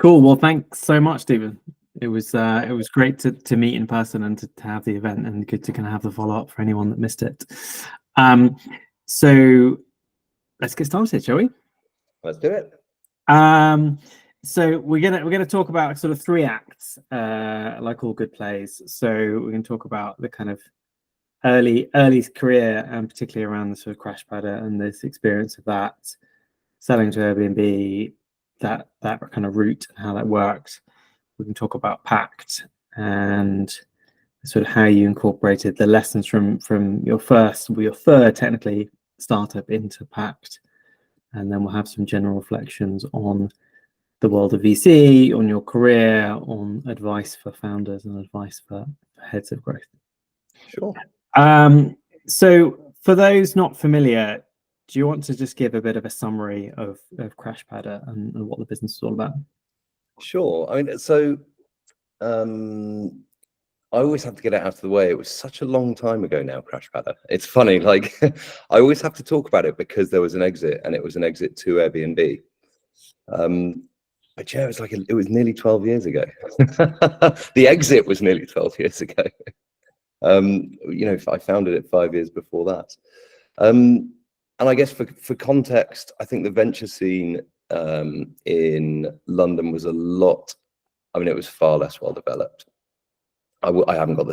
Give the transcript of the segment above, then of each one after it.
Cool. Well, thanks so much, Stephen. It was great to meet in person and to have the event, and good to kind of have the follow up for anyone that missed it. So let's get started, shall we? Let's do it. So we're gonna talk about sort of 3 acts, like all good plays. So we're gonna talk about the kind of early career, and particularly around the sort of Crashpadder and this experience of that, selling to Airbnb, that kind of route and how that worked. We can talk about Pact and sort of how you incorporated the lessons from your third technically startup into Pact, and then we'll have some general reflections on the world of VC, on your career, on advice for founders and advice for heads of growth. Sure. So for those not familiar, do you want to just give a bit of a summary of Crashpadder and what the business is all about? Sure. I mean, so I always have to get it out of the way. It was such a long time ago now, Crashpadder. It's funny, like I always have to talk about it because there was an exit, and it was an exit to Airbnb. But yeah, it was nearly 12 years ago. The exit was nearly 12 years ago. I founded it 5 years before that. And I guess for context, I think the venture scene in London was it was far less well developed. I haven't got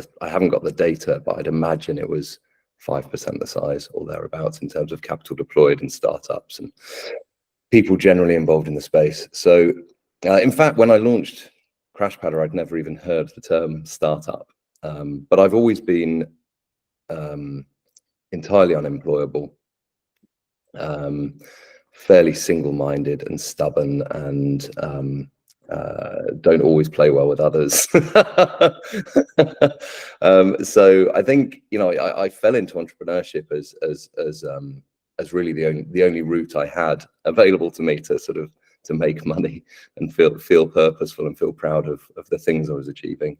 the data, but I'd imagine it was 5% the size or thereabouts in terms of capital deployed in startups and people generally involved in the space. So, in fact, when I launched Crashpadder, I'd never even heard the term startup. But I've always been entirely unemployable, fairly single-minded and stubborn, and don't always play well with others. So I think I fell into entrepreneurship as really the only route I had available to me to make money and feel purposeful and feel proud of the things I was achieving.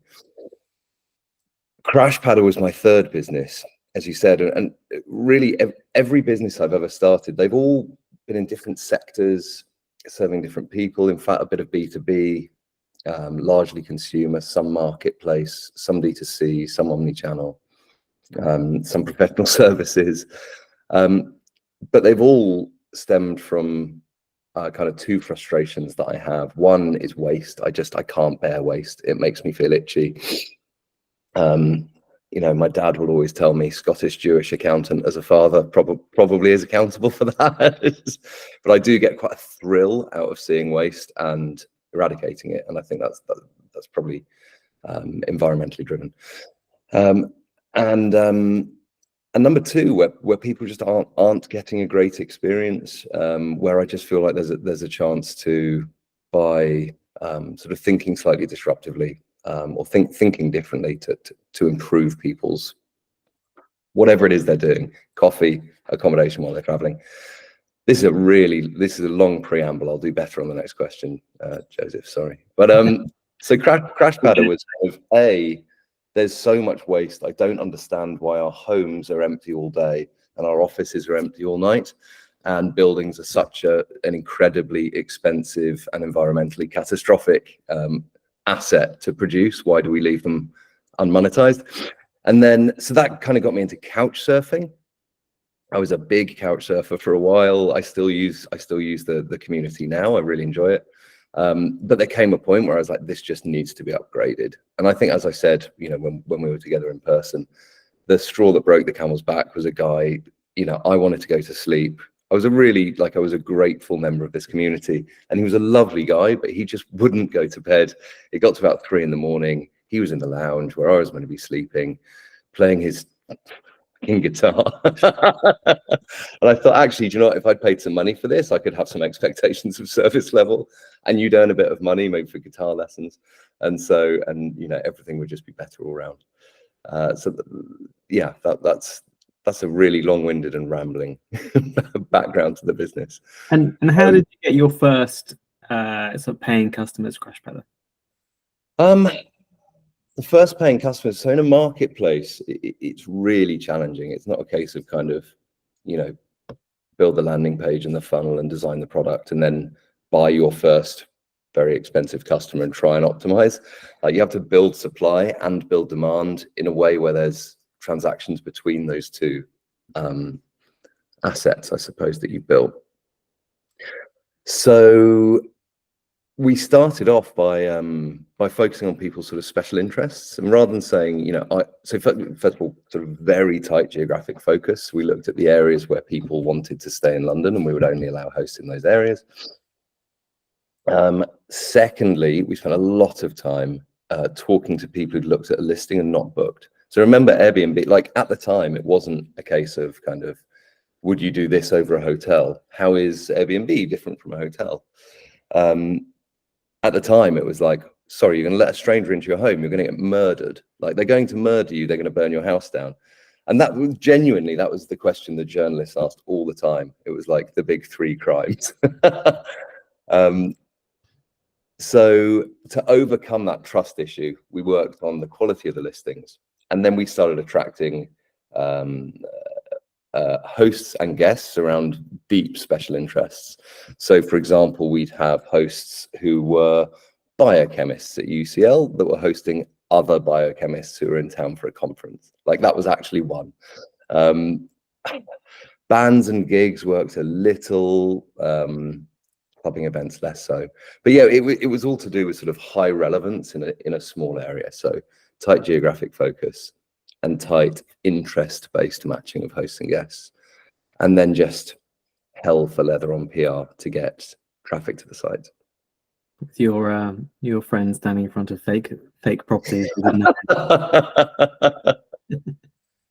Crashpadder was my third business, as you said, and really every business I've ever started, they've all been in different sectors, serving different people. In fact, a bit of B2B, largely consumer, some marketplace, some D2C, some omni-channel, some professional services. But they've all stemmed from kind of 2 frustrations that I have. One is waste. I can't bear waste. It makes me feel itchy. My dad will always tell me, Scottish Jewish accountant as a father probably is accountable for that. But I do get quite a thrill out of seeing waste and eradicating it, and I think that's probably environmentally driven. And number 2, where people just aren't getting a great experience, where I just feel like there's a chance to, by sort of thinking slightly disruptively, or thinking differently to improve people's whatever it is they're doing, coffee, accommodation while they're traveling. This is a long preamble. I'll do better on the next question, Joseph, sorry. But so Crashpadder was kind of there's so much waste. I don't understand why our homes are empty all day and our offices are empty all night, and buildings are such an incredibly expensive and environmentally catastrophic asset to produce. Why do we leave them unmonetized? And then, so that kind of got me into couch surfing. I was a big couch surfer for a while. I still use the community now. I really enjoy it. But there came a point where I was like, this just needs to be upgraded. And I think, as I said, when we were together in person, the straw that broke the camel's back was a guy, I wanted to go to sleep. I was a grateful member of this community, and he was a lovely guy, but he just wouldn't go to bed. It got to about 3 a.m. He was in the lounge where I was meant to be sleeping, playing his guitar. And I thought, actually, do you know what? If I'd paid some money for this, I could have some expectations of service level, and you'd earn a bit of money, maybe for guitar lessons. And everything would just be better all around. That's a really long-winded and rambling background to the business. And how did you get your first sort of paying customers, Crashpadder? The first paying customers, so in a marketplace, it's really challenging. It's not a case of kind of, build the landing page and the funnel and design the product and then buy your first very expensive customer and try and optimize. You have to build supply and build demand in a way where there's transactions between those two assets, I suppose, that you built. So we started off by focusing on people's sort of special interests, and rather than saying, so first of all, sort of very tight geographic focus. We looked at the areas where people wanted to stay in London, and we would only allow hosts in those areas. Secondly, we spent a lot of time talking to people who'd looked at a listing and not booked. So remember Airbnb, like at the time, it wasn't a case of kind of, would you do this over a hotel? How is Airbnb different from a hotel? At the time, it was like, sorry, you're going to let a stranger into your home, you're going to get murdered. Like, they're going to murder you, they're going to burn your house down. And that was genuinely, that was the question the journalists asked all the time. It was like the big three crimes. So to overcome that trust issue, we worked on the quality of the listings. And then we started attracting hosts and guests around deep special interests. So for example, we'd have hosts who were biochemists at UCL that were hosting other biochemists who were in town for a conference. Like, that was actually one. Bands and gigs worked a little, clubbing events less so. But yeah, it was all to do with sort of high relevance in a small area. So tight geographic focus and tight interest-based matching of hosts and guests, and then just hell for leather on PR to get traffic to the site. With your friend standing in front of fake properties.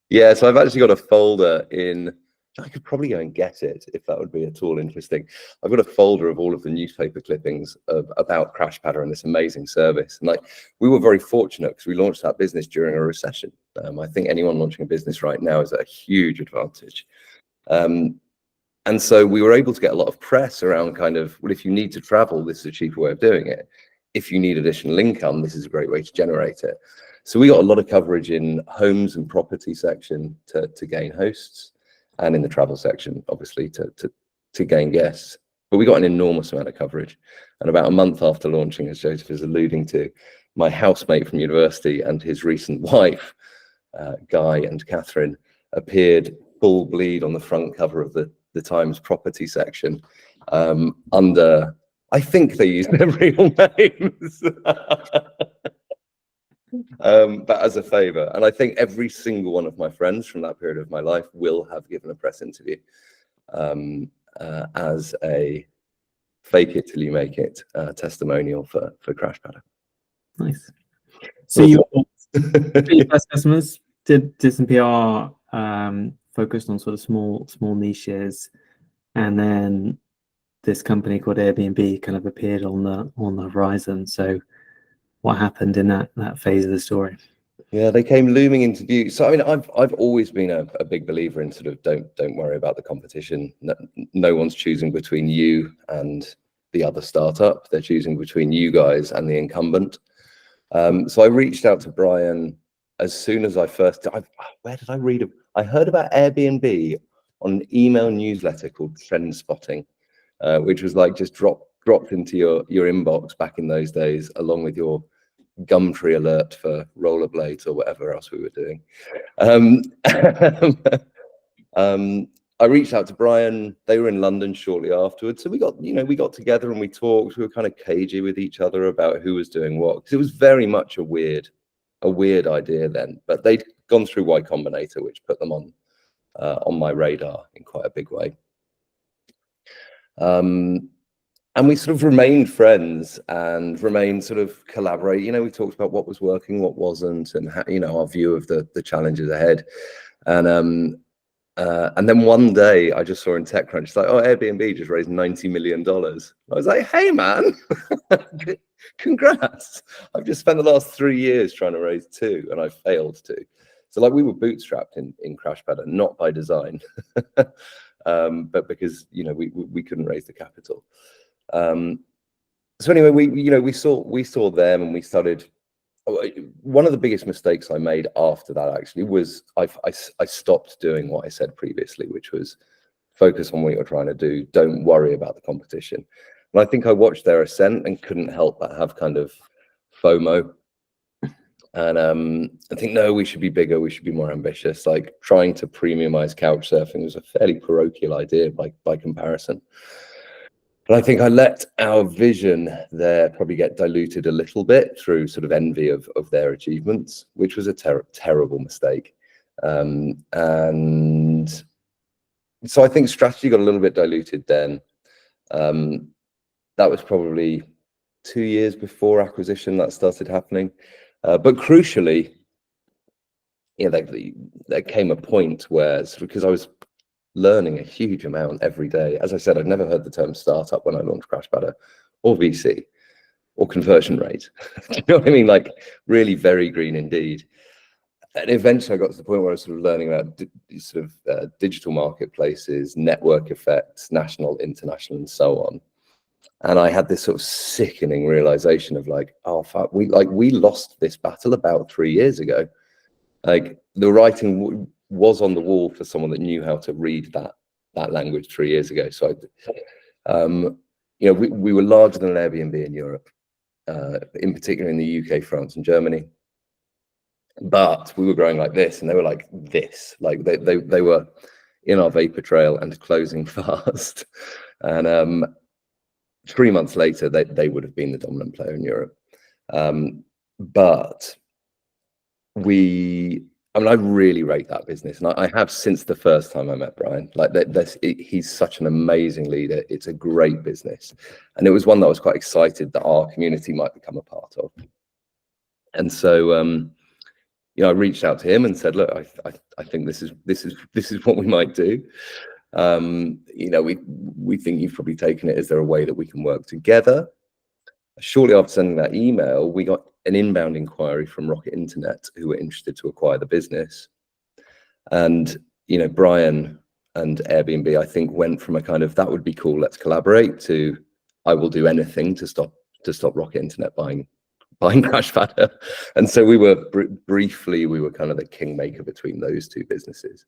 Yeah, so I've actually got a folder in. I could probably go and get it if that would be at all interesting. I've got a folder of all of the newspaper clippings about Crashpadder and this amazing service. And like, we were very fortunate because we launched that business during a recession. I think anyone launching a business right now is at a huge advantage. And so we were able to get a lot of press around kind of, well, if you need to travel, this is a cheaper way of doing it. If you need additional income, this is a great way to generate it. So we got a lot of coverage in homes and property section to gain hosts, and in the travel section, obviously, to gain guests. But we got an enormous amount of coverage. And about a month after launching, as Joseph is alluding to, my housemate from university and his recent wife, Guy and Catherine, appeared full bleed on the front cover of the Times property section under, I think they used their real names. But as a favor. And I think every single one of my friends from that period of my life will have given a press interview as a fake it till you make it testimonial for Crashpadder. Nice. So your first customers did some PR focused on sort of small niches, and then this company called Airbnb kind of appeared on the horizon. So what happened in that phase of the story? Yeah, they came looming into view. So I mean, I've always been a big believer in sort of don't worry about the competition. No one's choosing between you and the other startup. They're choosing between you guys and the incumbent. So I reached out to Brian as soon as I where did I read it? I heard about Airbnb on an email newsletter called Trend Spotting, which was like just dropped into your inbox back in those days, along with your Gumtree alert for rollerblades or whatever else we were doing. I reached out to Brian. They were in London shortly afterwards, so we got together and we talked. We were kind of cagey with each other about who was doing what, because it was very much a weird idea then. But they'd gone through Y Combinator, which put them on my radar in quite a big way. And we sort of remained friends and remained sort of collaborate. We talked about what was working, what wasn't, and how, our view of the challenges ahead. And then one day I just saw in TechCrunch, it's like, oh, Airbnb just raised $90 million. I was like, hey, man, congrats. I've just spent the last 3 years trying to raise 2 and I failed to. So like, we were bootstrapped in Crashpadder, not by design, but because, we couldn't raise the capital. So anyway, we saw them and we started. One of the biggest mistakes I made after that actually was I stopped doing what I said previously, which was focus on what you're trying to do. Don't worry about the competition. And I think I watched their ascent and couldn't help but have kind of FOMO. And I think, no, we should be bigger, we should be more ambitious. Like trying to premiumize couch surfing was a fairly parochial idea by comparison. But I think I let our vision there probably get diluted a little bit through sort of envy of their achievements, which was a terrible mistake. And so I think strategy got a little bit diluted then. That was probably 2 years before acquisition that started happening. But crucially, there came a point where, because I was learning a huge amount every day. As I said, I'd never heard the term startup when I launched CrashBadder, or VC, or conversion rate. Do you know what I mean? Like really very green indeed. And eventually I got to the point where I was sort of learning about digital marketplaces, network effects, national, international, and so on. And I had this sort of sickening realization of like, oh fuck, we lost this battle about 3 years ago. Like the writing was on the wall for someone that knew how to read that language 3 years ago. So we were larger than an Airbnb in Europe, in particular in the UK, France, and Germany. But we were growing like this, and they were like this. Like they were in our vapor trail and closing fast. And 3 months later, they would have been the dominant player in Europe. But I really rate that business, and I have since the first time I met Brian. Like he's such an amazing leader. It's a great business, and it was one that I was quite excited that our community might become a part of. And so, I reached out to him and said, "Look, I think this is what we might do. We think you've probably taken it. Is there a way that we can work together?" Shortly after sending that email, we got an inbound inquiry from Rocket Internet, who were interested to acquire the business. And, Brian and Airbnb, I think, went from a kind of, that would be cool, let's collaborate, to I will do anything to stop Rocket Internet buying CrashBadder. And so we were briefly kind of the kingmaker between those two businesses.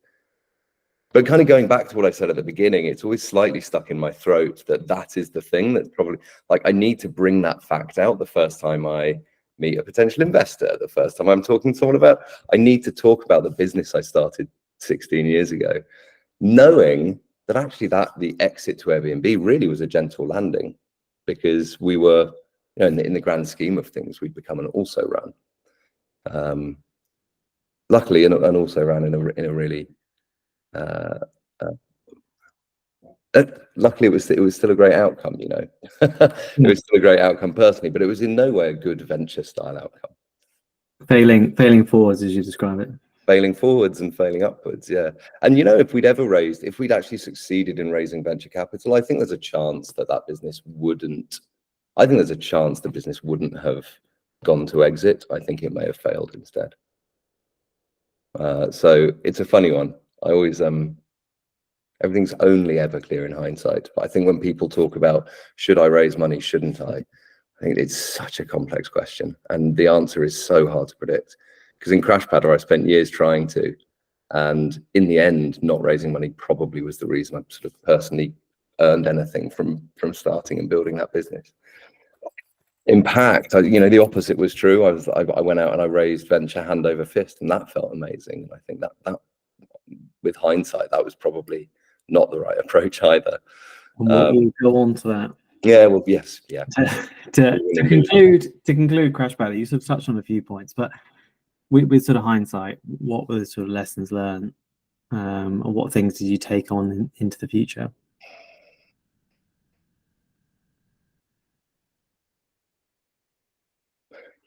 But kind of going back to what I said at the beginning, it's always slightly stuck in my throat that is the thing that's probably, like, I need to bring that fact out the first time I meet a potential investor, the first time I'm talking to someone about, I need to talk about the business I started 16 years ago, knowing that actually the exit to Airbnb really was a gentle landing, because we were, in the grand scheme of things, we'd become an also ran. Luckily, an also ran in a really, luckily it was still a great outcome. It was still a great outcome personally, but it was in no way a good venture style outcome. Failing forwards, as you describe it. Failing forwards and failing upwards, yeah. And if we'd actually succeeded in raising venture capital, I think there's a chance that business wouldn't. I think there's a chance the business wouldn't have gone to exit. I think it may have failed instead. So it's a funny one. I always everything's only ever clear in hindsight. But I think when people talk about, should I raise money, shouldn't I think it's such a complex question, and the answer is so hard to predict. Because in CrashBadder, I spent years trying to, and in the end, not raising money probably was the reason I sort of personally earned anything from starting and building that business. In Pact, the opposite was true. I went out and I raised venture hand over fist, and that felt amazing. And I think that with hindsight, that was probably not the right approach either. We'll go on to that. Yeah, well, yes, yeah. to conclude CrashBadder, you sort of touched on a few points, but with sort of hindsight, what were the sort of lessons learned, and what things did you take on into the future?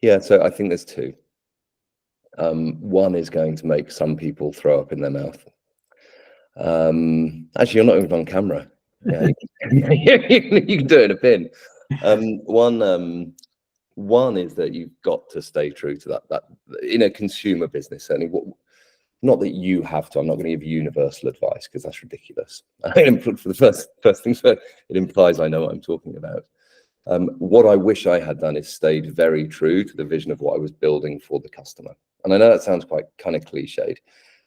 Yeah, so I think there's two. One is going to make some people throw up in their mouth. Actually, you're not even on camera. Yeah, you can do it in a pin. One is that you've got to stay true to that in a consumer business. Certainly, not that you have to. I'm not going to give you universal advice, because that's ridiculous. For the first things first, it implies I know what I'm talking about. What I wish I had done is stayed very true to the vision of what I was building for the customer. And I know that sounds quite kind of cliched.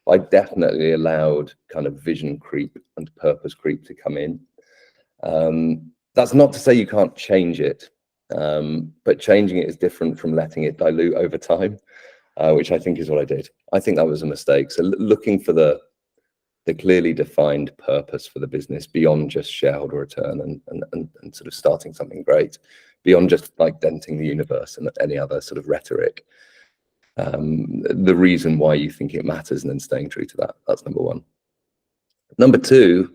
I definitely allowed kind of vision creep and purpose creep to come in. That's not to say you can't change it, but changing it is different from letting it dilute over time, which I think is what I did. I think that was a mistake. So looking for the clearly defined purpose for the business beyond just shareholder return and sort of starting something great, beyond just like denting the universe and any other sort of rhetoric. The reason why you think it matters, and then staying true to that. That's number one. Number two,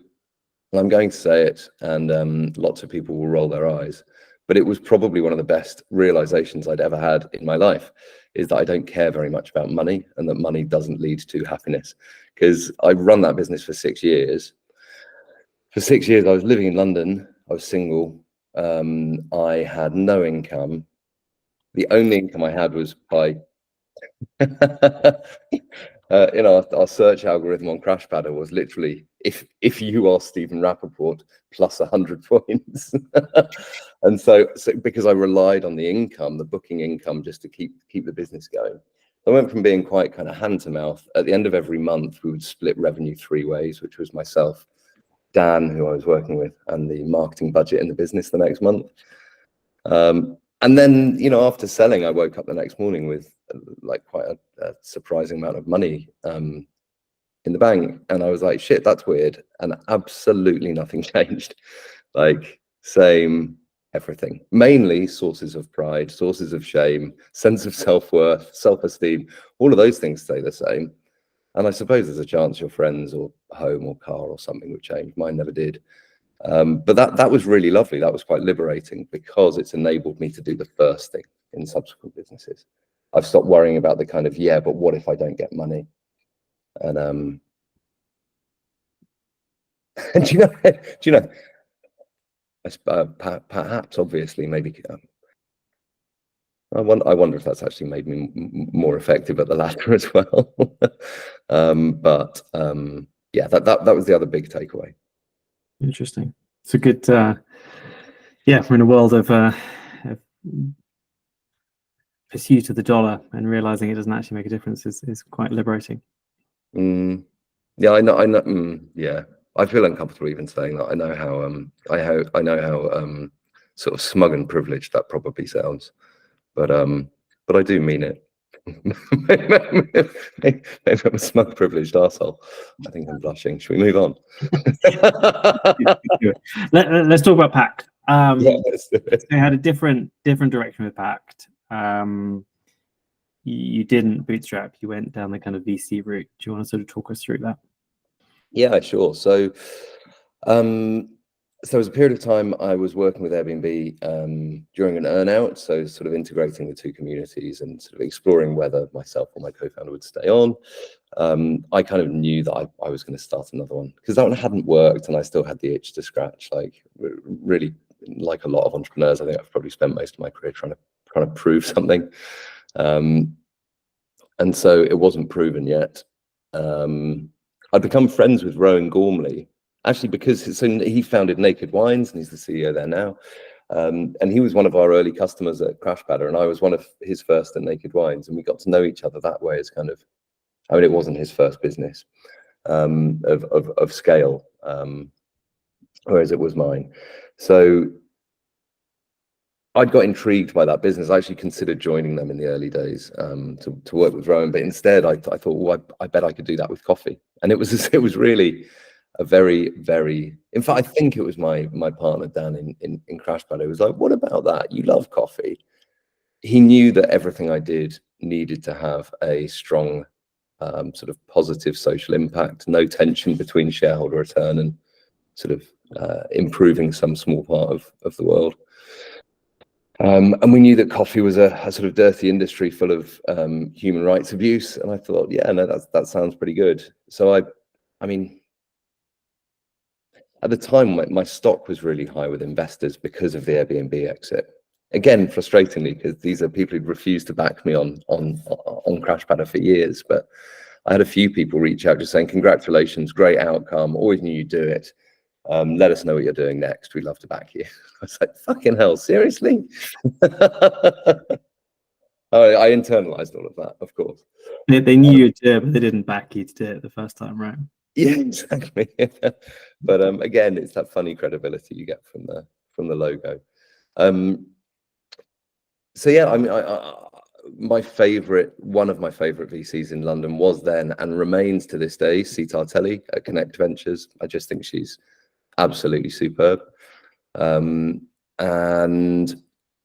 and I'm going to say it, and lots of people will roll their eyes, but it was probably one of the best realizations I'd ever had in my life, is that I don't care very much about money, and that money doesn't lead to happiness. Because I run that business for 6 years. For 6 years, I was living in London. I was single. I had no income. The only income I had was by our search algorithm on Crashpadder was literally if you are Stephen Rapoport plus 100 points. And so because I relied on the income, the booking income, just to keep the business going. I went from being quite kind of hand to mouth. At the end of every month, we would split revenue 3 ways, which was myself, Dan, who I was working with, and the marketing budget in the business the next month. And then, after selling, I woke up the next morning with like quite a surprising amount of money in the bank. And I was like, shit, that's weird. And absolutely nothing changed. Like, same everything. Mainly sources of pride, sources of shame, sense of self-worth, self-esteem, all of those things stay the same. And I suppose there's a chance your friends or home or car or something would change. Mine never did. But that was really lovely. That was quite liberating, because it's enabled me to do the first thing in subsequent businesses. I've stopped worrying about the kind of, but what if I don't get money? And do you know, perhaps, obviously, maybe, I wonder if that's actually made me more effective at the latter as well. Yeah, that was the other big takeaway. Interesting. It's a good, we're in a world of pursuit of the dollar, and realizing it doesn't actually make a difference is quite liberating. Yeah, I know. Yeah, I feel uncomfortable even saying that. I know how sort of smug and privileged that probably sounds, but I do mean it. Maybe I'm a smug, privileged arsehole. I think I'm blushing. Should we move on? Let's talk about Pact. Yeah, let's do it. They had a different direction with Pact. You didn't bootstrap. You went down the kind of VC route. Do you want to sort of talk us through that? Yeah, sure. So there was a period of time I was working with Airbnb during an earn-out, so sort of integrating the two communities and sort of exploring whether myself or my co-founder would stay on. I kind of knew that I was going to start another one, because that one hadn't worked and I still had the itch to scratch. Like, really, like a lot of entrepreneurs, I think I've probably spent most of my career trying to prove something. And so it wasn't proven yet. I'd become friends with Rowan Gormley, actually, because he founded Naked Wines and he's the CEO there now. And he was one of our early customers at Crashpadder, and I was one of his first at Naked Wines, and we got to know each other that way as kind of, I mean, it wasn't his first business of scale, whereas it was mine. So I'd got intrigued by that business. I actually considered joining them in the early days to work with Rowan, but instead I thought, well, I bet I could do that with coffee. And it was really a very, very, in fact, I think it was my partner Dan in Crashpadder who was like, what about that? You love coffee. He knew that everything I did needed to have a strong sort of positive social impact, no tension between shareholder return and sort of improving some small part of the world. And we knew that coffee was a sort of dirty industry full of human rights abuse. And I thought, yeah, no, that sounds pretty good. So I mean, at the time, my stock was really high with investors because of the Airbnb exit. Again, frustratingly, because these are people who'd refused to back me on Crashpadder for years. But I had a few people reach out just saying, congratulations, great outcome, always knew you'd do it. Let us know what you're doing next. We'd love to back you. I was like, fucking hell, seriously? I internalized all of that, of course. They knew you'd do it, but they didn't back you to do it the first time, right? Yeah, exactly. But again, it's that funny credibility you get from the logo. So yeah, I mean, one of my favorite VCs in London was then and remains to this day Sita Telly at Connect Ventures. I just think she's absolutely superb. And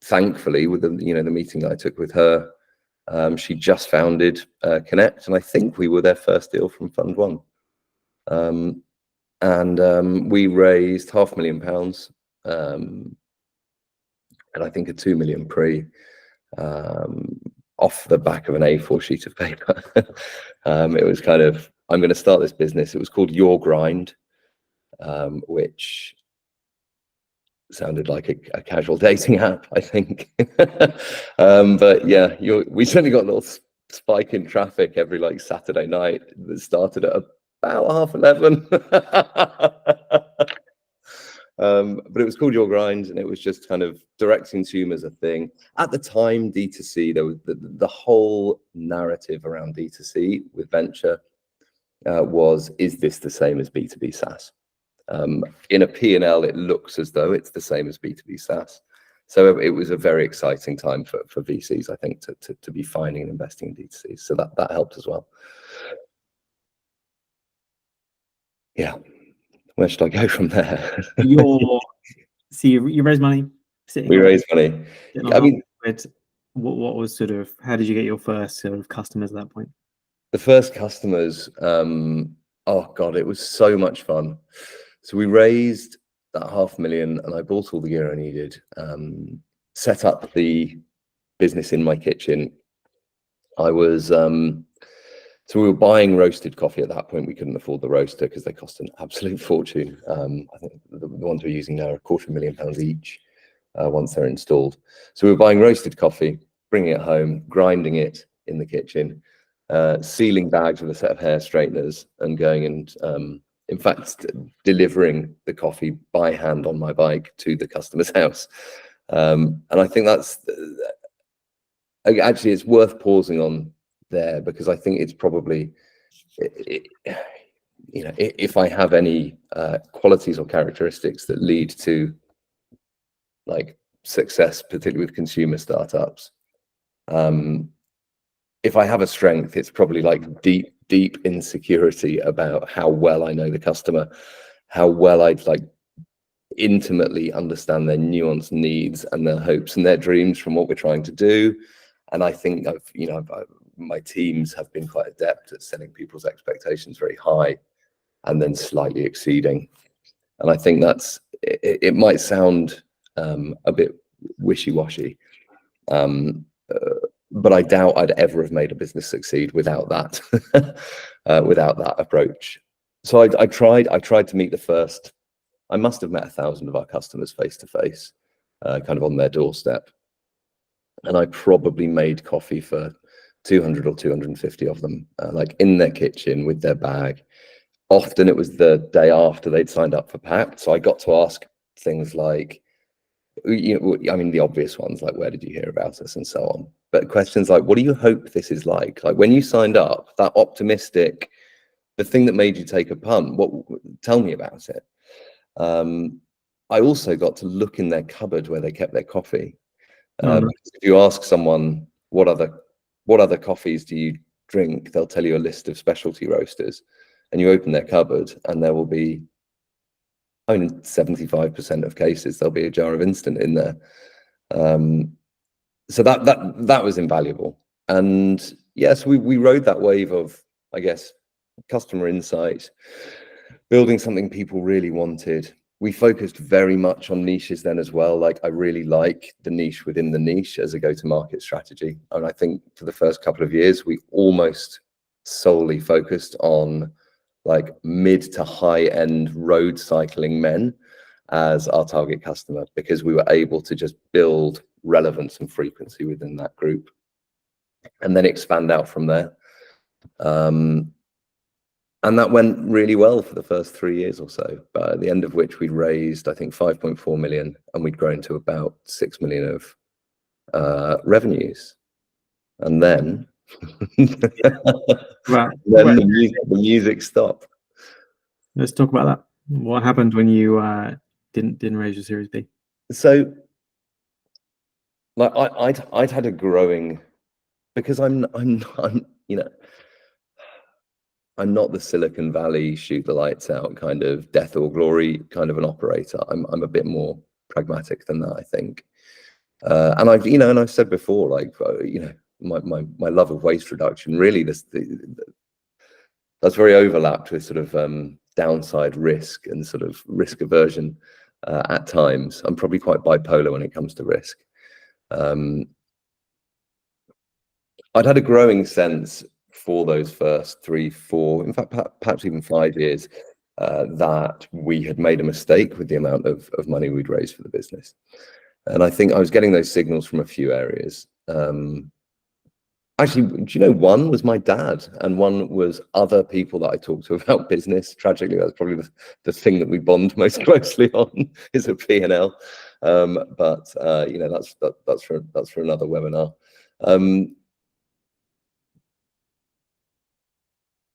thankfully, with the meeting that I took with her, she just founded Connect, and I think we were their first deal from Fund One. And we raised £500,000, and I think a 2 million pre, off the back of an A4 sheet of paper. It was kind of, I'm going to start this business. It was called Your Grind, which sounded like a casual dating app, I think. But yeah, we certainly got a little spike in traffic every like Saturday night that started at about 11:30. But it was called Your Grind, and it was just kind of direct consumers a thing. At the time, D2C, there was the whole narrative around D2C with venture was, is this the same as B2B SaaS? In a P&L, it looks as though it's the same as B2B SaaS. So it was a very exciting time for VCs, I think, to be finding and investing in D2C. So that helped as well. Yeah. Where should I go from there? So you raised money. We raised money. I mean, what was sort of, how did you get your first sort of customers at that point? The first customers, oh God, it was so much fun. So we raised that $500,000, and I bought all the gear I needed, set up the business in my kitchen. So we were buying roasted coffee at that point. We couldn't afford the roaster because they cost an absolute fortune. I think the ones we're using now are £250,000 each once they're installed. So we were buying roasted coffee, bringing it home, grinding it in the kitchen, sealing bags with a set of hair straighteners, and going and, in fact, delivering the coffee by hand on my bike to the customer's house. And I think that's actually, it's worth pausing on there, because I think it's probably, if I have any qualities or characteristics that lead to like success, particularly with consumer startups, if I have a strength, it's probably like deep insecurity about how well I know the customer, how well I'd like intimately understand their nuanced needs and their hopes and their dreams from what we're trying to do. And I think my teams have been quite adept at setting people's expectations very high and then slightly exceeding. And I think it might sound a bit wishy-washy, but I doubt I'd ever have made a business succeed without that, without that approach. So I tried to meet the first. I must have met 1,000 of our customers face to face, kind of on their doorstep, and I probably made coffee for 200 or 250 of them, like in their kitchen with their bag. Often it was the day after they'd signed up for Pact, so I got to ask things like, I mean, the obvious ones like, where did you hear about us, and so on. But questions like, what do you hope this is like? Like when you signed up, that optimistic, the thing that made you take a punt. Tell me about it. I also got to look in their cupboard where they kept their coffee. If you ask someone what other coffees do you drink, they'll tell you a list of specialty roasters, and you open their cupboard and there will be, I mean, in 75% of cases there'll be a jar of instant in there. So that was invaluable. And yes, we rode that wave of, I guess, customer insight, building something people really wanted. We focused very much on niches then as well. Like I really like the niche within the niche as a go-to-market strategy. And I think for the first couple of years, we almost solely focused on like mid to high-end road cycling men as our target customer, because we were able to just build relevance and frequency within that group and then expand out from there. And that went really well for the first 3 years or so, but at the end of which we'd raised, I think, 5.4 million, and we'd grown to about 6 million of revenues. And then, the music stopped. Let's talk about that. What happened when you didn't raise your Series B? So like I'd had a growing, because I'm you know, I'm not the Silicon Valley shoot the lights out kind of death or glory kind of an operator. I'm a bit more pragmatic than that, I think. And I've said before, like my love of waste reduction, really that's very overlapped with sort of downside risk and sort of risk aversion at times. I'm probably quite bipolar when it comes to risk. I'd had a growing sense for those first 3, 4, in fact, perhaps even 5 years, that we had made a mistake with the amount of money we'd raised for the business. And I think I was getting those signals from a few areas. Actually, do you know, one was my dad, and one was other people that I talked to about business. Tragically, that's probably the thing that we bond most closely on, is a P&L. But that's for another webinar.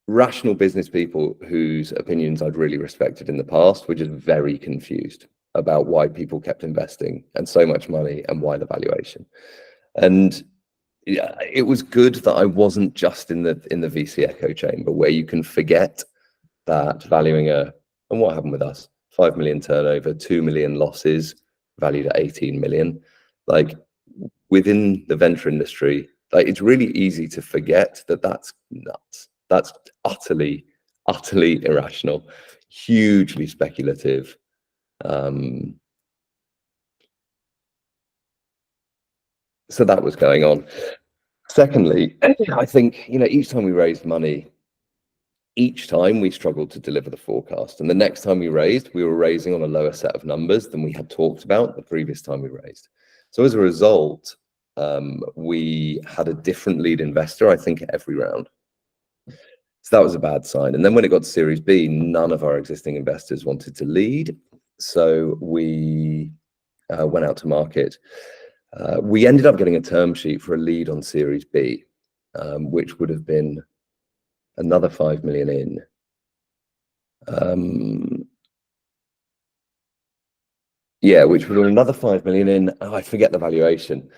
Rational business people whose opinions I'd really respected in the past were just very confused about why people kept investing and so much money and why the valuation. And yeah, it was good that I wasn't just in the VC echo chamber where you can forget that valuing and what happened with us, 5 million turnover, 2 million losses, valued at 18 million. Like, within the venture industry, like, it's really easy to forget that that's nuts. That's utterly irrational, hugely speculative. So that was going on. Secondly, I think, each time we raised money, each time we struggled to deliver the forecast. And the next time we were raising on a lower set of numbers than we had talked about the previous time we raised. So as a result, we had a different lead investor, I think, at every round. So that was a bad sign. And then when it got to Series B, none of our existing investors wanted to lead. So we went out to market. We ended up getting a term sheet for a lead on Series B, which would have been another 5 million in. Which would have been another 5 million in. Oh, I forget the valuation.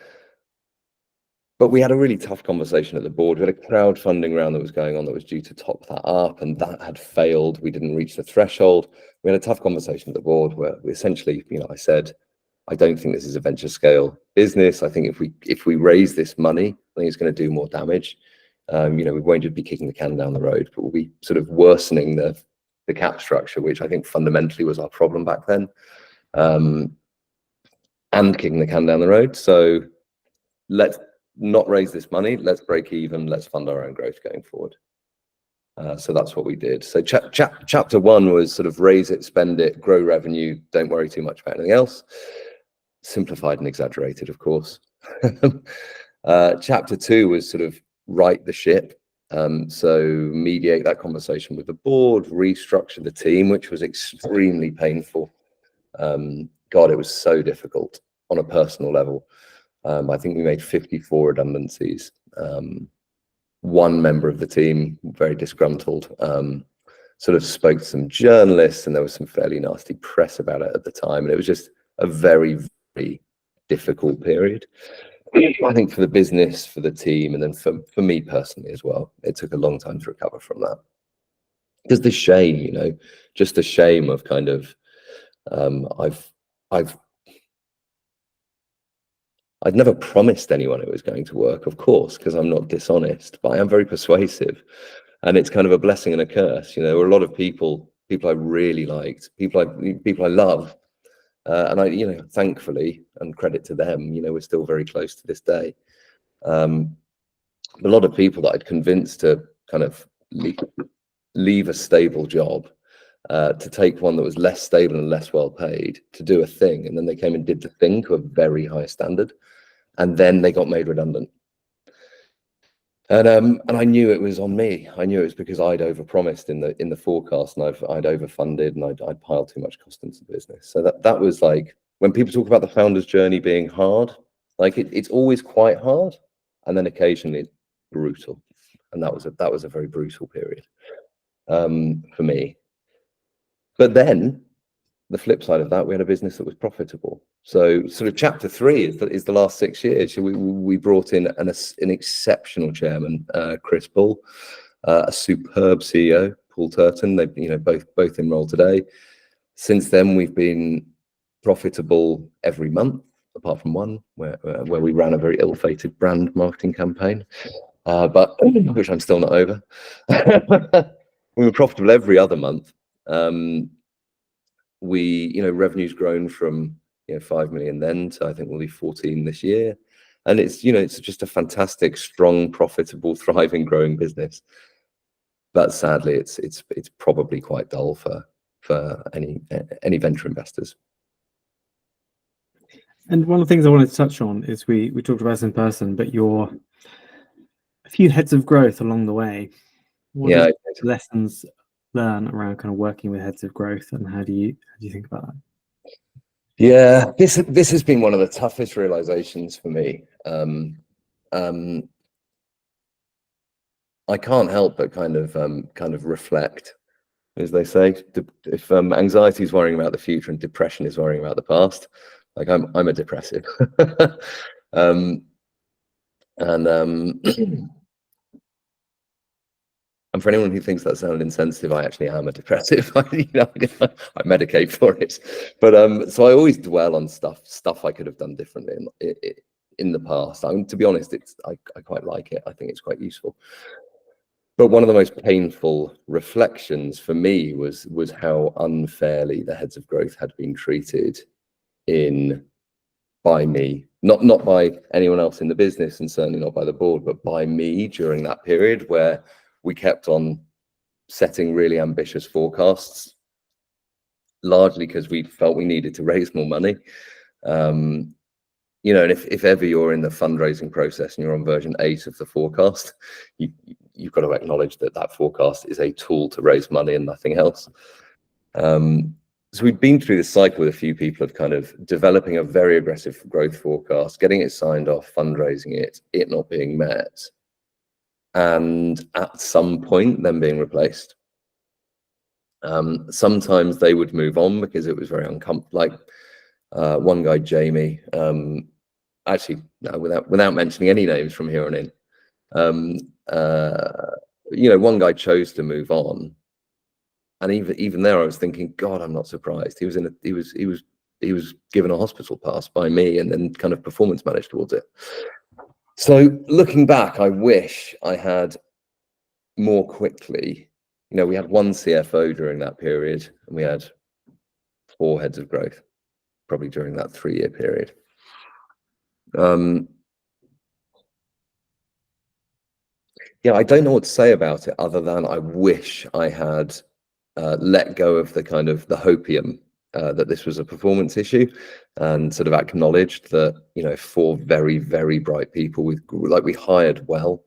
But we had a really tough conversation at the board. We had a crowdfunding round that was going on that was due to top that up, and that had failed. We didn't reach the threshold. We had a tough conversation at the board where we essentially, I said, I don't think this is a venture scale business. I think if we raise this money, I think it's going to do more damage. We won't just be kicking the can down the road, but we'll be sort of worsening the cap structure, which I think fundamentally was our problem back then, and kicking the can down the road. So let's not raise this money. Let's break even. Let's fund our own growth going forward. So that's what we did. So chapter 1 was sort of raise it, spend it, grow revenue. Don't worry too much about anything else. Simplified and exaggerated, of course. Chapter 2 was sort of right the ship. So mediate that conversation with the board, restructure the team, which was extremely painful. God, it was so difficult on a personal level. I think we made 54 redundancies. One member of the team, very disgruntled, sort of spoke to some journalists, and there was some fairly nasty press about it at the time. And it was just a very, very difficult period. I think for the business, for the team, and then for me personally as well. It took a long time to recover from that. Because the shame, just the shame of kind of, I'd never promised anyone it was going to work, of course, because I'm not dishonest, but I am very persuasive. And it's kind of a blessing and a curse. There were a lot of people I really liked, people I love. And I, thankfully, and credit to them, we're still very close to this day. A lot of people that I'd convinced to kind of leave a stable job, to take one that was less stable and less well paid, to do a thing, and then they came and did the thing to a very high standard, and then they got made redundant. And I knew it was on me. I knew it was because I'd overpromised in the forecast, and I'd overfunded, and I'd piled too much cost into the business. So that was like, when people talk about the founder's journey being hard, like it's always quite hard, and then occasionally it's brutal. And that was a very brutal period for me. But then the flip side of that, we had a business that was profitable. So sort of chapter 3 is the last 6 years. We brought in an exceptional chairman, Chris Bull, a superb CEO, Paul Turton. They've both enrolled today. Since then, we've been profitable every month, apart from one where we ran a very ill-fated brand marketing campaign, but which I'm still not over. We were profitable every other month. Revenue's grown from 5 million then to, I think we'll be 14 this year, and it's just a fantastic, strong, profitable, thriving, growing business. But sadly, it's probably quite dull for any venture investors. And one of the things I wanted to touch on is we talked about this in person, but you're a few heads of growth along the way. What are the lessons learned around kind of working with heads of growth, and how do you think about that? Yeah, this has been one of the toughest realizations for me. I can't help but kind of reflect, as they say, if anxiety is worrying about the future and depression is worrying about the past, like I'm a depressive. And for anyone who thinks that sounded insensitive, I actually am a depressive. I medicate for it. But so I always dwell on stuff I could have done differently in the past. To be honest, I quite like it. I think it's quite useful. But one of the most painful reflections for me was how unfairly the heads of growth had been treated by me, not by anyone else in the business, and certainly not by the board, but by me during that period where we kept on setting really ambitious forecasts, largely because we felt we needed to raise more money. And if ever you're in the fundraising process and you're on version 8 of the forecast, you've got to acknowledge that forecast is a tool to raise money and nothing else. So we've been through this cycle with a few people of kind of developing a very aggressive growth forecast, getting it signed off, fundraising it not being met, and at some point then being replaced. Sometimes they would move on because it was very uncomfortable. Like one guy, Jamie, actually, no, without mentioning any names from here on in, one guy chose to move on, and even there, I was thinking, God, I'm not surprised. He was given a hospital pass by me, and then kind of performance managed towards it. So looking back, I wish I had more quickly. We had one CFO during that period, and we had 4 heads of growth, probably during that 3-year period. I don't know what to say about it other than I wish I had let go of the hopium that this was a performance issue, and sort of acknowledged that 4 very, very bright people we hired well,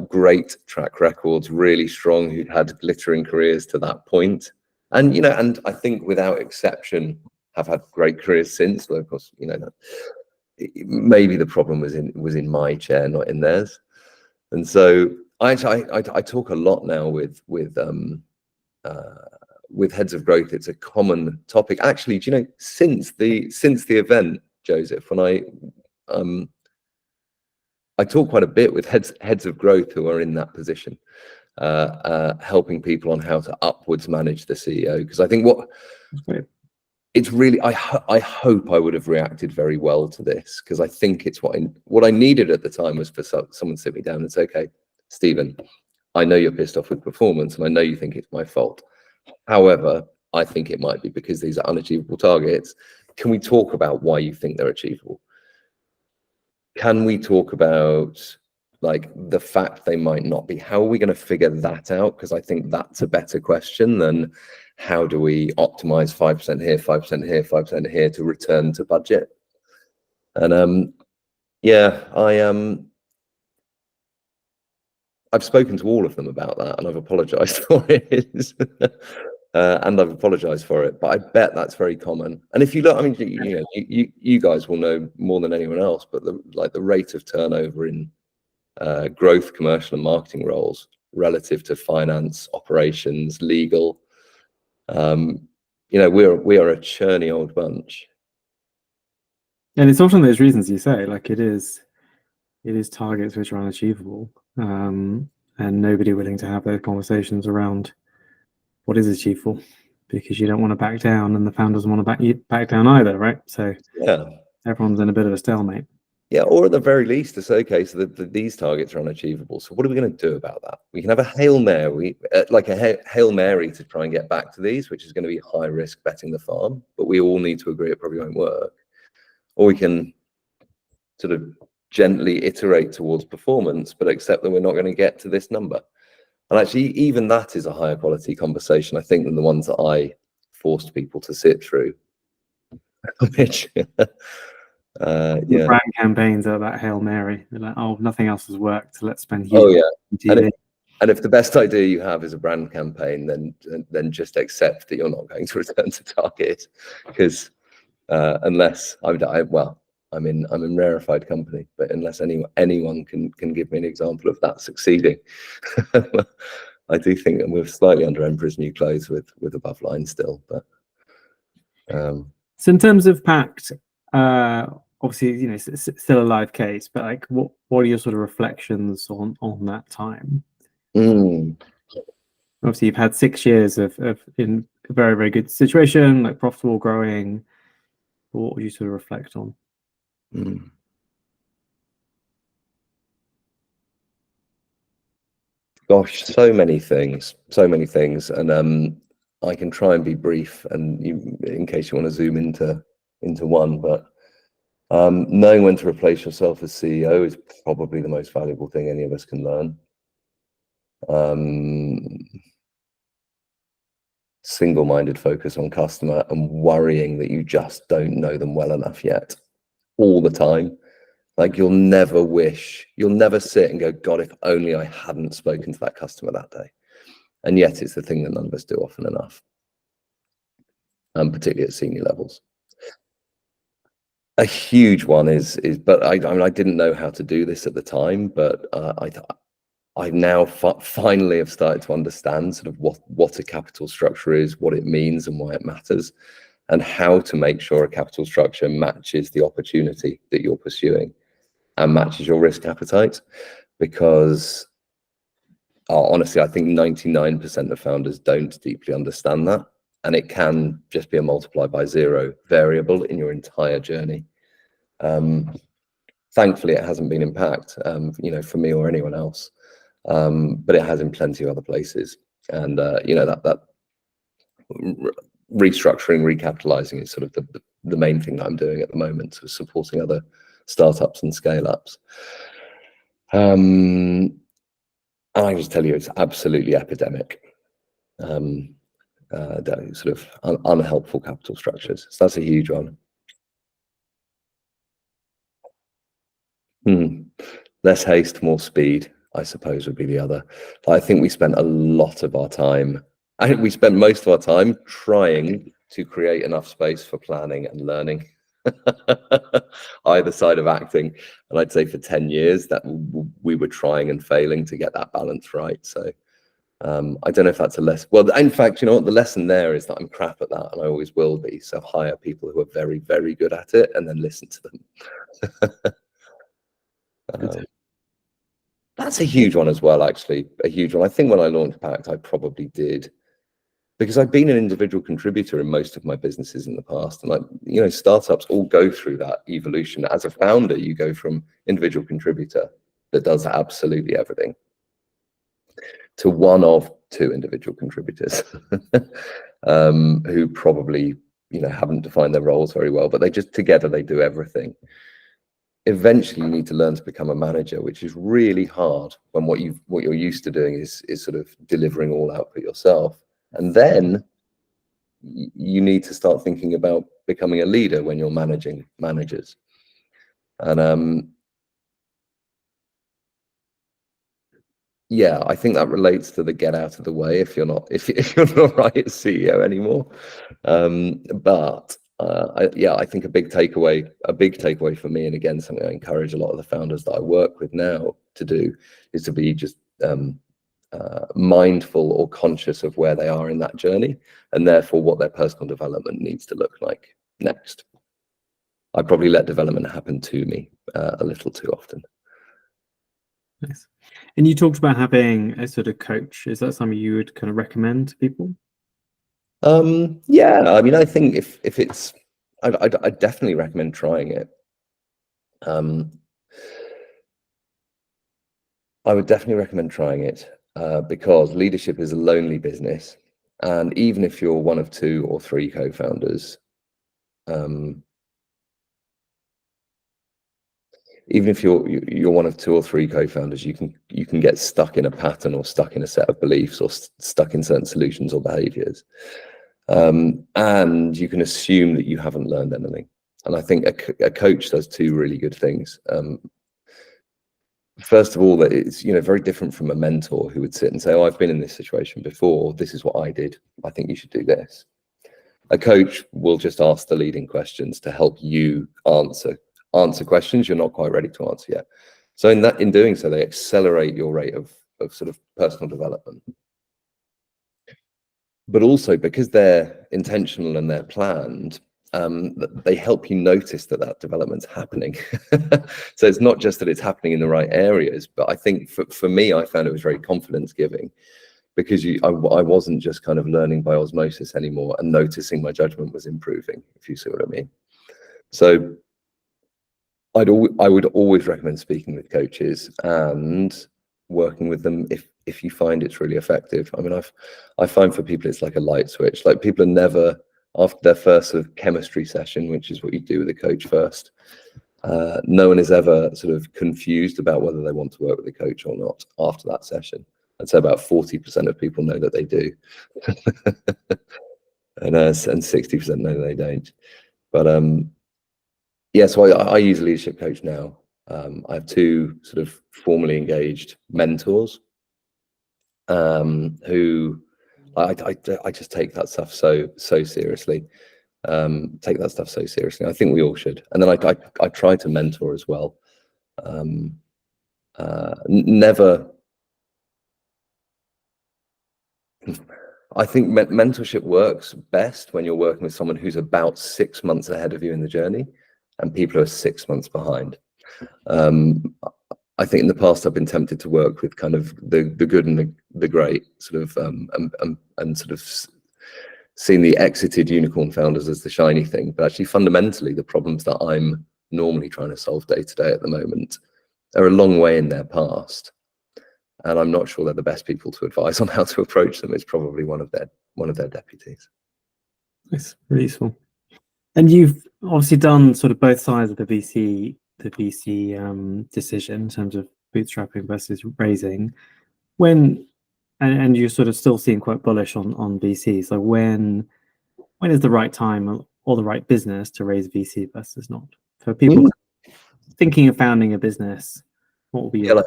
great track records, really strong, who'd had glittering careers to that point, and I think without exception have had great careers since. Though of course, maybe the problem was in my chair, not in theirs. And so I talk a lot now with heads of growth. It's a common topic, actually. Do you know, since the event, Joseph, when I talk quite a bit with heads of growth who are in that position, helping people on how to upwards manage the CEO, because I think it's really, I hope I would have reacted very well to this, because I think it's what I needed at the time was for someone to sit me down and say, okay, Stephen, I know you're pissed off with performance, and I know you think it's my fault. However, I think it might be because these are unachievable targets. Can we talk about why you think they're achievable? Can we talk about the fact they might not be? How are we going to figure that out? Because I think that's a better question than how do we optimize 5% here, 5% here, 5% here to return to budget. And I've spoken to all of them about that, and I've apologized for it. But I bet that's very common. And if you look, I mean, you guys will know more than anyone else, but the rate of turnover in growth, commercial, and marketing roles relative to finance, operations, legal, you know, we are a churny old bunch. And it's often those reasons you say, like it is targets which are unachievable, and nobody willing to have those conversations around what is achievable, because you don't want to back down, and the founder doesn't want to back down either, right? So Yeah. everyone's in a bit of a stalemate. Yeah, or at the very least, it's okay. So these targets are unachievable. So what are we going to do about that? We can have a Hail Mary, like a Hail Mary to try and get back to these, which is going to be high risk betting the farm. But we all need to agree it probably won't work. Or we can sort of gently iterate towards performance, but accept that we're not going to get to this number. And actually, even that is a higher quality conversation, I think, than the ones that I forced people to sit through. Which Brand campaigns are that Hail Mary. They're like, oh, nothing else has worked, so let's spend huge oh yeah, TV. and if the best idea you have is a brand campaign, then just accept that you're not going to return to target, because unless I'm in rarefied company, but unless anyone can give me an example of that succeeding, I do think that we're slightly under Emperor's New Clothes with above line still. But so in terms of Pact, obviously, you know, it's still a live case, but like, what are your sort of reflections on that time? Obviously, you've had 6 years of in a very, very good situation, like profitable, growing. What would you sort of reflect on? Gosh, so many things, and I can try and be brief, and in case you want to zoom into one, but knowing when to replace yourself as CEO is probably the most valuable thing any of us can learn. Single-minded focus on customer and worrying that you just don't know them well enough yet, all the time. Like you'll never sit and go, God, if only I hadn't spoken to that customer that day. And yet it's the thing that none of us do often enough, particularly at senior levels. A huge one is, but I mean, I didn't know how to do this at the time, but I now finally have started to understand sort of what a capital structure is, what it means and why it matters, and how to make sure a capital structure matches the opportunity that you're pursuing and matches your risk appetite. Because honestly, I think 99% of founders don't deeply understand that, and it can just be a multiply by zero variable in your entire journey. Thankfully, it hasn't been in Pact, you know, for me or anyone else, but it has in plenty of other places. And you know, that restructuring, recapitalizing is sort of the main thing that I'm doing at the moment, so supporting other startups and scale ups. And I can just tell you, it's absolutely epidemic. Sort of unhelpful capital structures. So that's a huge one. Less haste, more speed, I suppose, would be the other. I think we spent a lot of our time, I think we spent most of our time trying to create enough space for planning and learning, either side of acting. And I'd say for 10 years that we were trying and failing to get that balance right. So I don't know if that's a lesson. Well, in fact, you know what? The lesson there is that I'm crap at that, and I always will be. So hire people who are very, very good at it and then listen to them. That's a huge one as well, actually, a huge one. I think when I launched Pact, I probably did, because I've been an individual contributor in most of my businesses in the past. And you know, startups all go through that evolution. As a founder, you go from individual contributor that does absolutely everything to one of two individual contributors who probably, you know, haven't defined their roles very well, but together they do everything. Eventually you need to learn to become a manager, which is really hard when what you're used to doing is sort of delivering all output yourself. And then you need to start thinking about becoming a leader when you're managing managers. And yeah, I think that relates to the get out of the way if you're not right as CEO anymore. But I think a big takeaway for me, and again, something I encourage a lot of the founders that I work with now to do, is to be just mindful or conscious of where they are in that journey, and therefore what their personal development needs to look like next. I probably let development happen to me a little too often. Nice. And you talked about having a sort of coach. Is that something you would kind of recommend to people? Yeah, I mean, I think if it's, I definitely recommend trying it. I would definitely recommend trying it because leadership is a lonely business, and even if you're one of 2 or 3 co-founders, even if you're one of 2 or 3 co-founders, you can get stuck in a pattern or stuck in a set of beliefs or stuck in certain solutions or behaviors, and you can assume that you haven't learned anything. And I think a coach does 2 really good things. First of all, that it's very different from a mentor who would sit and say, "Oh, I've been in this situation before. This is what I did. I think you should do this." A coach will just ask the leading questions to help you answer questions you're not quite ready to answer yet. So in doing so, they accelerate your rate of sort of personal development. But also because they're intentional and they're planned, they help you notice that development's happening. So it's not just that it's happening in the right areas, but I think for me, I found it was very confidence giving, because I wasn't just kind of learning by osmosis anymore and noticing my judgment was improving, if you see what I mean. So I would always recommend speaking with coaches and working with them if you find it's really effective. I mean, I find for people it's like a light switch. Like, people are never, after their first sort of chemistry session, which is what you do with a coach first, no one is ever sort of confused about whether they want to work with a coach or not after that session. I'd say about 40% of people know that they do, and 60% know that they don't. But yeah, so I use a leadership coach now. I have 2 sort of formally engaged mentors who I just take that stuff so seriously. Take that stuff so seriously. I think we all should. And then I try to mentor as well. Never. I think mentorship works best when you're working with someone who's about 6 months ahead of you in the journey, and people are 6 months behind. I think in the past I've been tempted to work with kind of the good and the great, sort of, and sort of seen the exited unicorn founders as the shiny thing. But actually, fundamentally, the problems that I'm normally trying to solve day to day at the moment are a long way in their past, and I'm not sure they're the best people to advise on how to approach them. It's probably one of their deputies. That's really useful. And you've obviously done sort of both sides of the VC decision in terms of bootstrapping versus raising. And you're sort of still seeing quite bullish on VC. So when is the right time or the right business to raise VC versus not? For people thinking of founding a business, what will be your...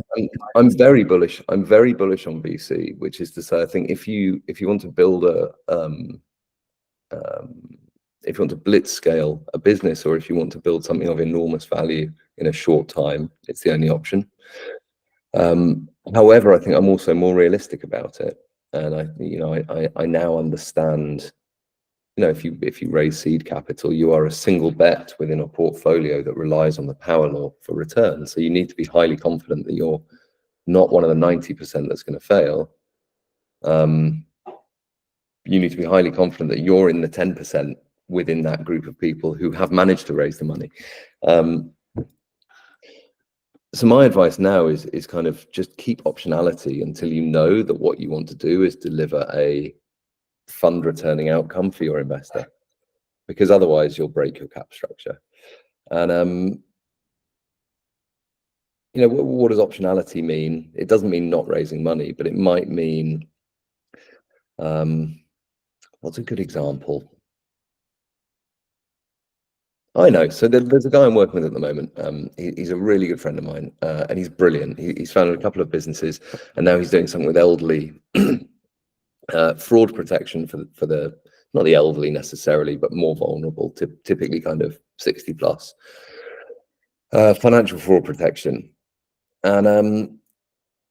I'm very bullish. I'm very bullish on VC, which is to say, I think if you want to build if you want to blitz scale a business, or if you want to build something of enormous value in a short time, it's the only option. However, I think I'm also more realistic about it, and I now understand. If you raise seed capital, you are a single bet within a portfolio that relies on the power law for return. So you need to be highly confident that you're not one of the 90% that's going to fail. You need to be highly confident that you're in the 10% within that group of people who have managed to raise the money. So my advice now is kind of just keep optionality until you know that what you want to do is deliver a fund returning outcome for your investor, because otherwise you'll break your cap structure. And what does optionality mean? It doesn't mean not raising money, but it might mean, what's a good example? I know. So there's a guy I'm working with at the moment. He's a really good friend of mine, and he's brilliant. He's founded a couple of businesses, and now he's doing something with elderly fraud protection for the, not the elderly necessarily, but more vulnerable, typically kind of 60 plus, financial fraud protection. And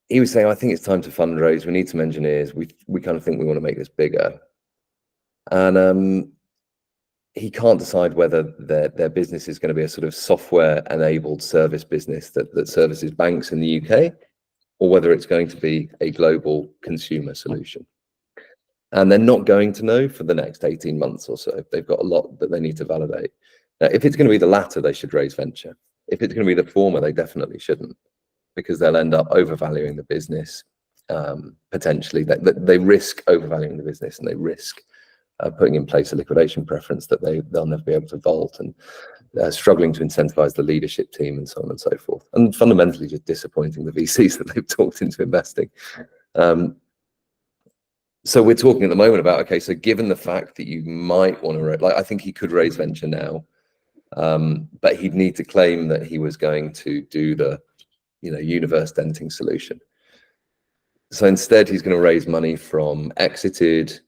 he was saying, I think it's time to fundraise. We need some engineers. We kind of think we want to make this bigger. And he can't decide whether their business is going to be a sort of software-enabled service business that services banks in the UK, or whether it's going to be a global consumer solution. And they're not going to know for the next 18 months or so. They've got a lot that they need to validate. Now, if it's going to be the latter, they should raise venture. If it's going to be the former, they definitely shouldn't, because they'll end up overvaluing the business. Potentially, they risk overvaluing the business, and they risk putting in place a liquidation preference that they'll never be able to vault, and struggling to incentivize the leadership team, and so on and so forth, and fundamentally just disappointing the VCs that they've talked into investing. So we're talking at the moment about, okay, so given the fact that you might want to, I think he could raise venture now, but he'd need to claim that he was going to do the, universe denting solution. So instead, he's going to raise money from exited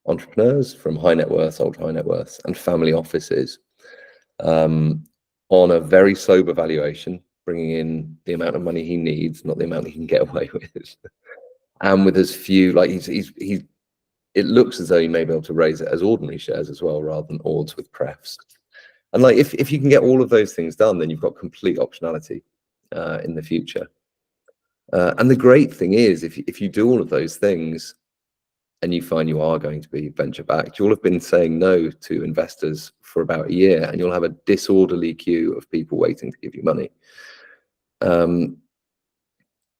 entrepreneurs, from high net worth, ultra high net worth, and family offices, on a very sober valuation, bringing in the amount of money he needs, not the amount he can get away with, and with as few, it looks as though he may be able to raise it as ordinary shares as well, rather than ords with prefs. And if you can get all of those things done, then you've got complete optionality in the future. And the great thing is, if you do all of those things and you find you are going to be venture backed, you'll have been saying no to investors for about a year, and you'll have a disorderly queue of people waiting to give you money.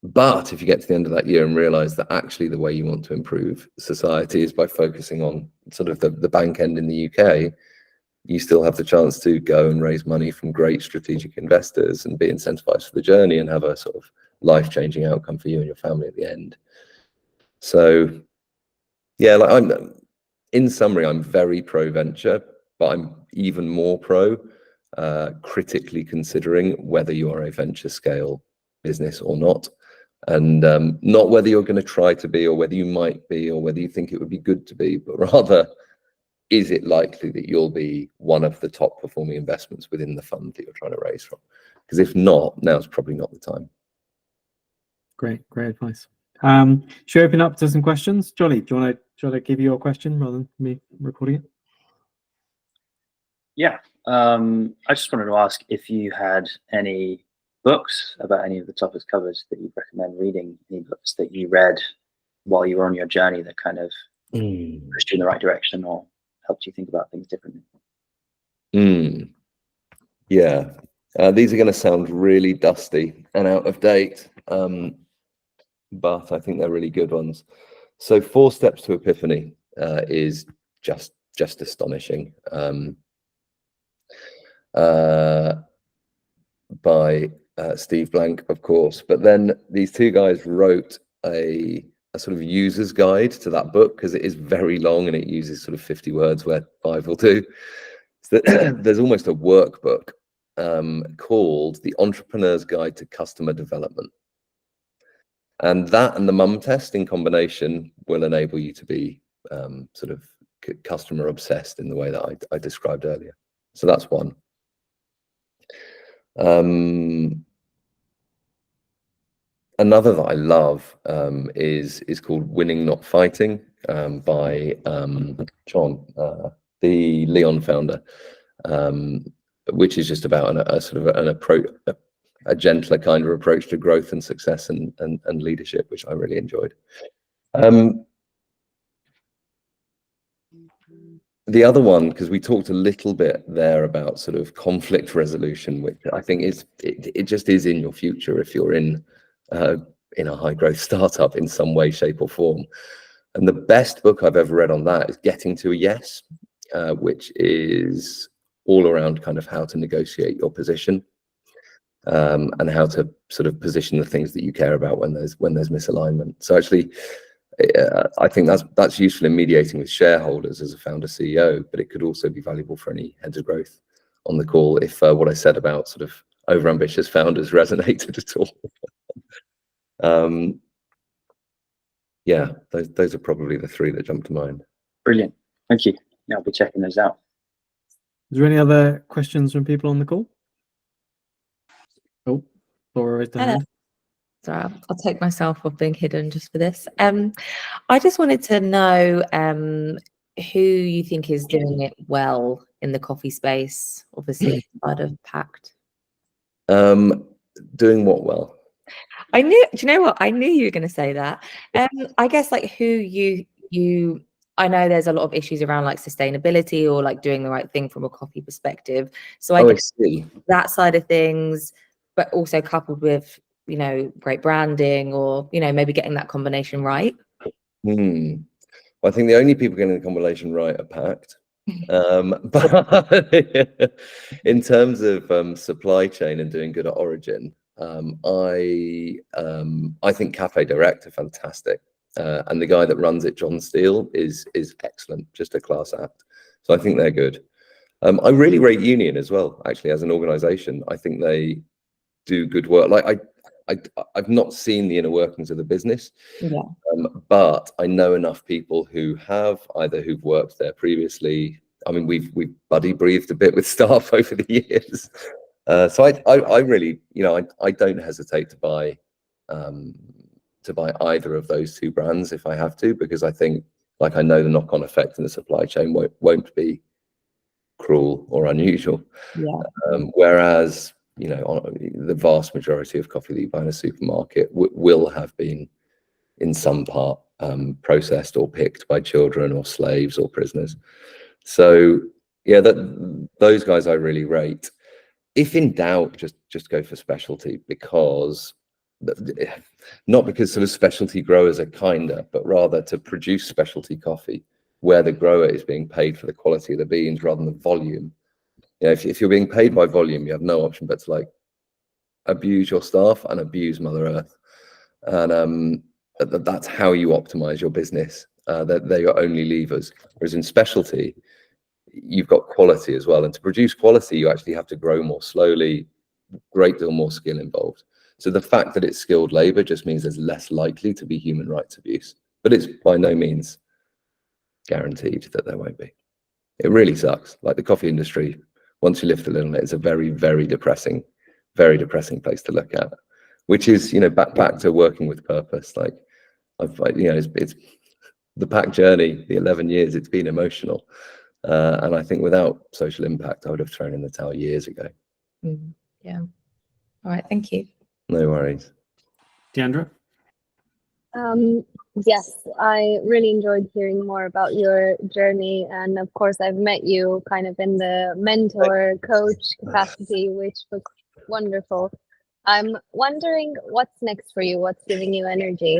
But if you get to the end of that year and realize that actually the way you want to improve society is by focusing on sort of the bank end in the UK, you still have the chance to go and raise money from great strategic investors and be incentivized for the journey and have a sort of life-changing outcome for you and your family at the end. So yeah, in summary, I'm very pro venture, but I'm even more pro critically considering whether you are a venture scale business or not. And not whether you're going to try to be, or whether you might be, or whether you think it would be good to be, but rather, is it likely that you'll be one of the top performing investments within the fund that you're trying to raise from? Because if not, now's probably not the time. Great advice. Should we open up to some questions? Jolly, do you want to give you your question rather than me recording it? Yeah, I just wanted to ask if you had any books about any of the topics covered that you'd recommend reading, any books that you read while you were on your journey that kind of pushed you in the right direction or helped you think about things differently. Yeah, these are going to sound really dusty and out of date, but I think they're really good ones. So 4 Steps to Epiphany is just astonishing, by Steve Blank, of course. But then these 2 guys wrote a sort of user's guide to that book, because it is very long and it uses sort of 50 words where 5 will do. So there's almost a workbook called The Entrepreneur's Guide to Customer Development. And that and the mum test in combination will enable you to be sort of customer obsessed in the way that I described earlier. So that's one. Another that I love is called Winning Not Fighting, by John, the Leon founder, which is just about a sort of an approach, a gentler kind of approach to growth and success and leadership, which I really enjoyed. The other one, because we talked a little bit there about sort of conflict resolution, which I think it just is in your future if you're in a high growth startup in some way, shape or form. And the best book I've ever read on that is Getting to a Yes, which is all around kind of how to negotiate your position, and how to sort of position the things that you care about when there's misalignment. So actually, I think that's useful in mediating with shareholders as a founder CEO, but it could also be valuable for any heads of growth on the call if what I said about sort of overambitious founders resonated at all. Yeah, those are probably the 3 that jump to mind. Brilliant, thank you. Yeah, I'll be checking those out. Is there any other questions from people on the call? Oh, Laura raised her hand. Sorry, I'll take myself off being hidden just for this. I just wanted to know who you think is doing it well in the coffee space, obviously outside of Pact. Doing what well? I knew. Do you know what? I knew you were going to say that. I guess like who you. I know there's a lot of issues around like sustainability or like doing the right thing from a coffee perspective. So I guess see. that side of things, but also coupled with, you know, great branding or, you know, maybe getting that combination right. Well, I think the only people getting the combination right are Pact. But in terms of supply chain and doing good at origin, I think Cafe Direct are fantastic. And the guy that runs it, John Steele, is excellent, just a class act. So I think they're good. I really rate Union as well, actually, as an organization. I think they do good work. Like I've not seen the inner workings of the business, Yeah. but I know enough people who have, either who've worked there previously. I mean, we've buddy breathed a bit with staff over the years. So I really, you know, I don't hesitate to buy either of those two brands if I have to, because I think, like, I know the knock-on effect in the supply chain won't be cruel or unusual. Yeah. Whereas, you know, the vast majority of coffee that you buy in a supermarket will have been in some part processed or picked by children or slaves or prisoners. So yeah, those guys I really rate. If in doubt, just go for specialty, because not because sort of specialty growers are kinder, but rather to produce specialty coffee where the grower is being paid for the quality of the beans rather than the volume. You know, if you're being paid by volume, you have no option but to like abuse your staff and abuse Mother Earth, and that's how you optimize your business. They're your only levers. Whereas in specialty, you've got quality as well, and to produce quality, you actually have to grow more slowly, great deal more skill involved. So the fact that it's skilled labor just means there's less likely to be human rights abuse, but it's by no means guaranteed that there won't be. It really sucks. Like the coffee industry, once you lift a little bit, it's a very, very depressing place to look at, which is, you know, back to working with purpose. Like you know, it's the Pact journey, the 11 years, it's been emotional. And I think without social impact, I would have thrown in the towel years ago. Yeah. All right. Thank you. No worries. Deandra? Yes, I really enjoyed hearing more about your journey. And of course, I've met you kind of in the mentor coach capacity, which was wonderful. I'm wondering what's next for you? What's giving you energy?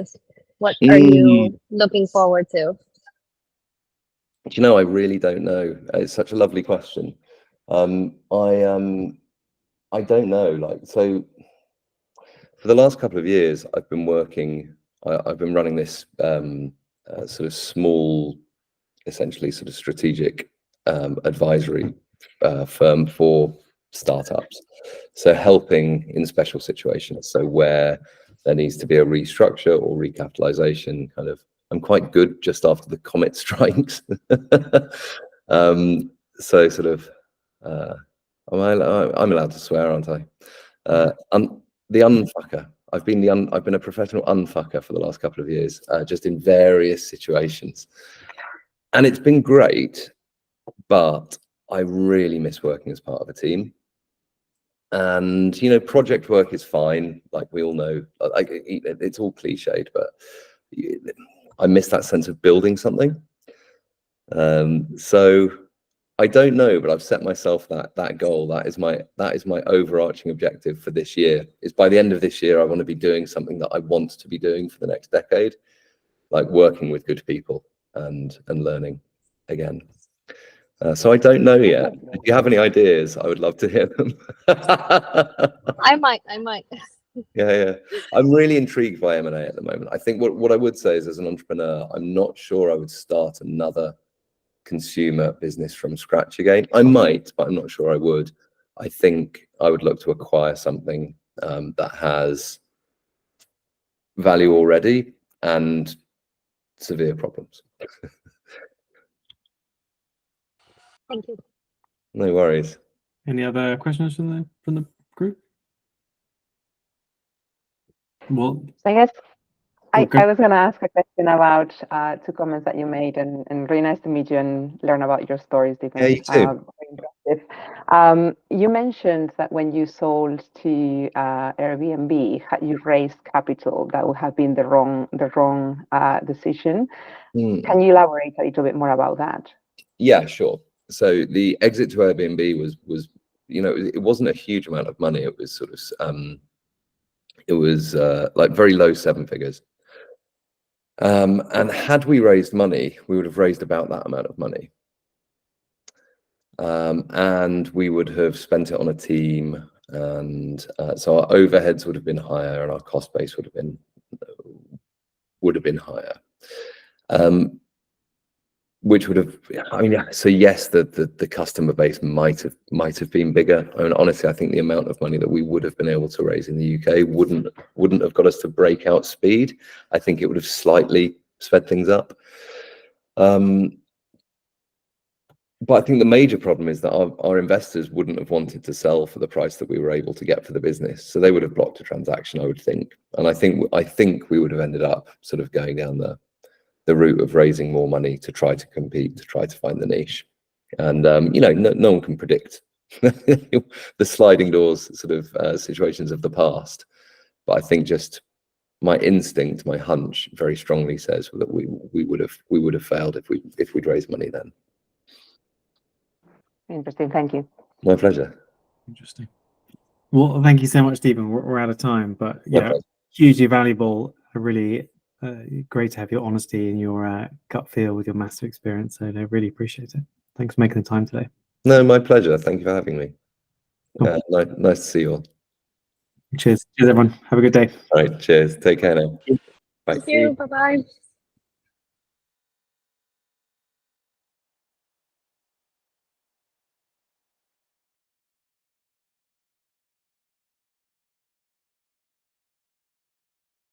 What are you looking forward to? You know, I really don't know. It's such a lovely question. I don't know. Like, so for the last couple of years, I've been running this sort of small, essentially sort of strategic advisory firm for startups. So helping in special situations. So where there needs to be a restructure or recapitalization, kind of, I'm quite good just after the Comet strikes. So sort of, I'm allowed to swear, aren't I? The unfucker. I've been a professional unfucker for the last couple of years, just in various situations, and it's been great. But I really miss working as part of a team. And you know, project work is fine, like we all know. Like it's all cliched, but I miss that sense of building something. So I don't know, but I've set myself that goal. That is my overarching objective for this year. Is by the end of this year, I want to be doing something that I want to be doing for the next decade, like working with good people and learning again. So I don't know yet. If you have any ideas, I would love to hear them. I might. Yeah. I'm really intrigued by M&A at the moment. I think what I would say is, as an entrepreneur, I'm not sure I would start another consumer business from scratch again. I might, but I'm not sure I would. I think I would look to acquire something that has value already and severe problems. Thank you. No worries. Any other questions from the group? Well, So I guess Okay. I was going to ask a question about two comments that you made, and really nice to meet you and learn about your stories, Stephen. Yeah, you too. Very impressive. You mentioned that when you sold to Airbnb, you raised capital that would have been the wrong decision. Can you elaborate a little bit more about that? Yeah, sure. So the exit to Airbnb was it wasn't a huge amount of money. It was sort of like very low seven figures. And had we raised money, we would have raised about that amount of money. And we would have spent it on a team, and so our overheads would have been higher and our cost base would have been higher. Which would have, so yes, the customer base might have been bigger. I mean, honestly, I think the amount of money that we would have been able to raise in the UK wouldn't have got us to breakout speed. I think it would have slightly sped things up. But I think the major problem is that our investors wouldn't have wanted to sell for the price that we were able to get for the business. So they would have blocked a transaction, I would think. And I think we would have ended up sort of going down the route of raising more money to try to compete, to try to find the niche. And no one can predict the sliding doors sort of situations of the past. But I think just my instinct, my hunch, very strongly says that we would have failed if we'd raised money then. Interesting. Thank you. My pleasure. Interesting. Well, thank you so much, Stephen. We're out of time, but yeah, Okay. hugely valuable. Really great to have your honesty and your gut feel with your massive experience. So I really appreciate it. Thanks for making the time today. No, my pleasure. Thank you for having me. Cool. Nice to see you all. Cheers. Cheers, everyone. Have a good day. All right. Cheers. Take care now. Bye. Thank you. Bye-bye.